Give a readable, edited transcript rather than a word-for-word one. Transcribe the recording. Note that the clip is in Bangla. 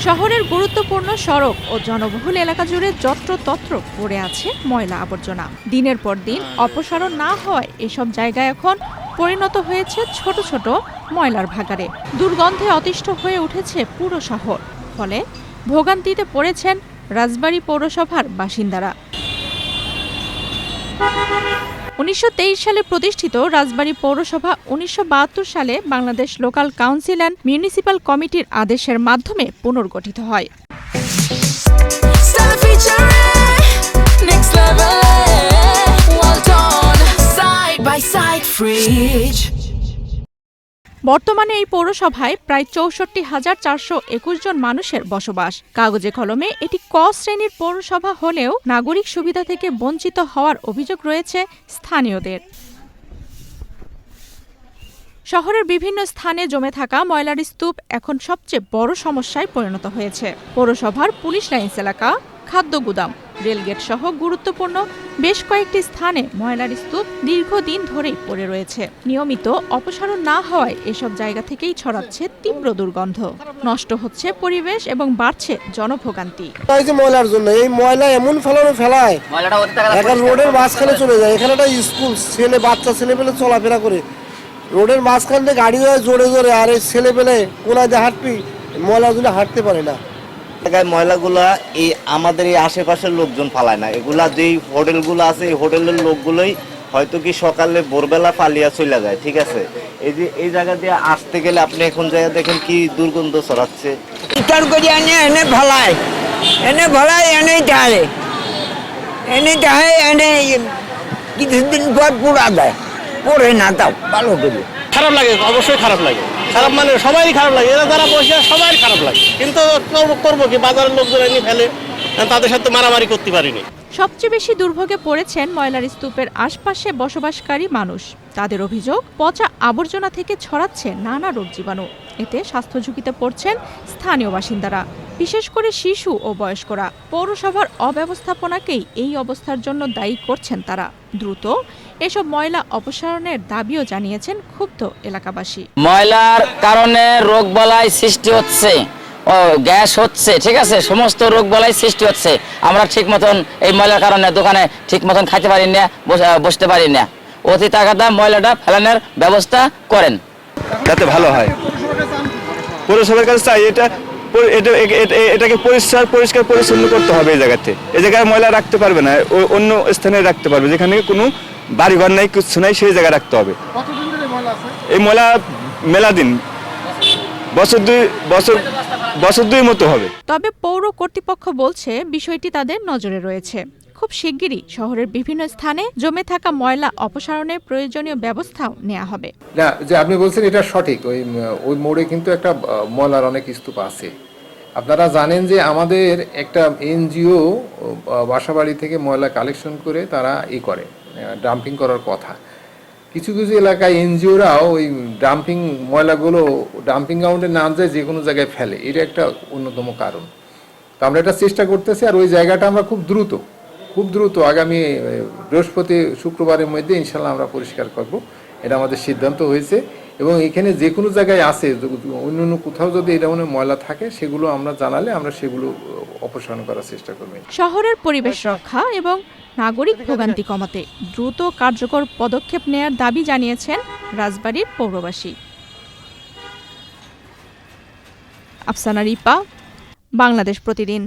শহরের গুরুত্বপূর্ণ সড়ক ও জনবহুল এলাকা জুড়ে যত্রতত্র পড়ে আছে ময়লা আবর্জনা। দিনের পর দিন অপসারণ না হওয়ায় এসব জায়গায় এখন পরিণত হয়েছে ছোট ছোট ময়লার ভাগাড়ে। দুর্গন্ধে অতিষ্ঠ হয়ে উঠেছে পুরো শহর। ফলে ভোগান্তিতে পড়েছেন রাজবাড়ী পৌরসভার বাসিন্দারা। 1923 সালে প্রতিষ্ঠিত রাজবাড়ী পৌরসভা 1972 সালে Bangladesh local council and municipal কমিটির আদেশের মাধ্যমে পুনর্গঠিত হয়। বর্তমানে এই পৌরসভায় প্রায় ৬৪,৪২১ জন মানুষের বসবাস। কাগজে কলমে এটি ক শ্রেণীর পৌরসভা হলেও নাগরিক সুবিধা থেকে বঞ্চিত হওয়ার অভিযোগ রয়েছে স্থানীয়দের। শহরের বিভিন্ন স্থানে জমে থাকা ময়লার স্তূপ এখন সবচেয়ে বড় সমস্যায় পরিণত হয়েছে। পৌরসভার পুলিশ লাইনস এলাকা, খাদ্য গুদাম, রেলগেট সহ গুরুত্বপূর্ণ বেশ কয়েকটি স্থানে ময়লার স্তূপ দীর্ঘদিন ধরেই পড়ে রয়েছে। নিয়মিত অপসারণ না হওয়ায় এসব জায়গা থেকেই ছড়াচ্ছে তীব্র দুর্গন্ধ। নষ্ট হচ্ছে পরিবেশ এবং বাড়ছে জনভোগান্তি। ময়লার জন্য এই ময়লা এমন ফেলায় এখন রোডের মাঝখানে চলে যায়। এখানে একটা স্কুল, বাচ্চা ছেলে পেলে চলাফেরা করে, রোডের মাঝখান থেকে গাড়ি হয় জোরে জোরে, আর এই ছেলে পেলে কোনায় দিয়ে হাঁটবি, ময়লাগুলো হাঁটতে পারে না। ময়লাগুলা এই আমাদের এই আশেপাশের লোকজন ফালায় না, এগুলা যেই হোটেলগুলো আছে এই হোটেলের লোকগুলোই হয়তো কি সকালে ভোরবেলা পালিয়া চলে যায়। ঠিক আছে, এই যে এই জায়গা দিয়ে আসতে গেলে আপনি এখন জায়গা দেখেন কি দুর্গন্ধ ছড়াচ্ছে। এনে ভালাই এনে কিছুদিন পর পুরা দেয়, পরে না তাও ভালো করে। খারাপ লাগে, অবশ্যই খারাপ লাগে। খারাপ মানে সবাই খারাপ লাগে, এরা যারা বসে সবাই খারাপ লাগে। কিন্তু করবো কি, বাজারের লোকজন এনে ফেলে, তাদের সাথে মারামারি করতে পারিনি। সবচেয়ে বেশি দুর্ভোগে পড়েছেন ময়লার স্তূপের আশপাশে বসবাসকারী মানুষ। তাদের অভিযোগ, পচা আবর্জনা থেকে ছড়াচ্ছে নানা রোগ জীবাণু। এতে স্বাস্থ্য ঝুঁকিতে পড়ছেন স্থানীয় বাসিন্দারা, বিশেষ করে শিশু ও বয়স্করা। পৌরসভার অব্যবস্থাপনাকেই এই অবস্থার জন্য দায়ী করছেন তারা। দ্রুত এসব ময়লা অপসারণের দাবিও জানিয়েছেন ক্ষুব্ধ এলাকাবাসী। ময়লার কারণে রোগবালাই সৃষ্টি হচ্ছে, গ্যাস হচ্ছে, ঠিক আছে, সমস্ত রোগবালাই সৃষ্টি হচ্ছে। আমরা ঠিক মতন এই ময়লার কারণে দোকানে ঠিক মতন খাইতে পারি না, বসতে পারি না। অতি তাগাদা ময়লাটা ফেলানোর ব্যবস্থা করেন, যাতে ভালো হয়। পৌরসভার কাছে চাই এটাকে পরিষ্কার পরিচ্ছন্ন করতে হবে। এই জায়গাতে এই জায়গায় ময়লা রাখতে পারবে না, অন্য স্থানে রাখতে পারবে, যেখানে কোনো বাড়িঘর নাই, কিছু নাই, সেই জায়গায় রাখতে হবে। এই ময়লা মেলা দিন, বছর দুই মতো হবে। তবে পৌর কর্তৃপক্ষ বলছে বিষয়টি তাদের নজরে রয়েছে। খুব শিগগিরই শহরের বিভিন্ন স্থানে জমে থাকা ময়লা অপসারণের প্রয়োজনীয় ব্যবস্থাও নেওয়া হবে। না, যে আপনি বলছেন এটা সঠিক। ওই মোড়ে কিন্তু একটা ময়লার অনেক স্তূপ আছে। আপনারা জানেন যে আমাদের একটা এনজিও বাসাবাড়ি থেকে ময়লা কালেকশন করে তারা করে ডাম্পিং করার কথা। কিছু কিছু এলাকায় এনজিওরাও ওই ময়লাগুলো ডাম্পিং গ্রাউন্ডে না যায় যে কোনো জায়গায় ফেলে। এটা একটা অন্যতম কারণ। তো আমরা এটা চেষ্টা করতেছি, আর ওই জায়গাটা আমরা খুব দ্রুত আগামী বৃহস্পতি শুক্রবারের মধ্যে ইনশাল্লাহ আমরা পরিষ্কার করব। এটা আমাদের সিদ্ধান্ত হয়েছে। এবং এখানে যে কোনো জায়গায় আছে, অন্য কোথাও যদি এই ধরনের ময়লা থাকে সেগুলো আমরা জানালে আমরা সেগুলো অপসারণ করার চেষ্টা করব। শহরের পরিবেশ রক্ষা এবং নাগরিক ভোগান্তি কমাতে দ্রুত কার্যকর পদক্ষেপ নেয়ার দাবি জানিয়েছেন রাজবাড়ীর পৌরবাসী। আফসানা রিপা, বাংলাদেশ প্রতিদিন।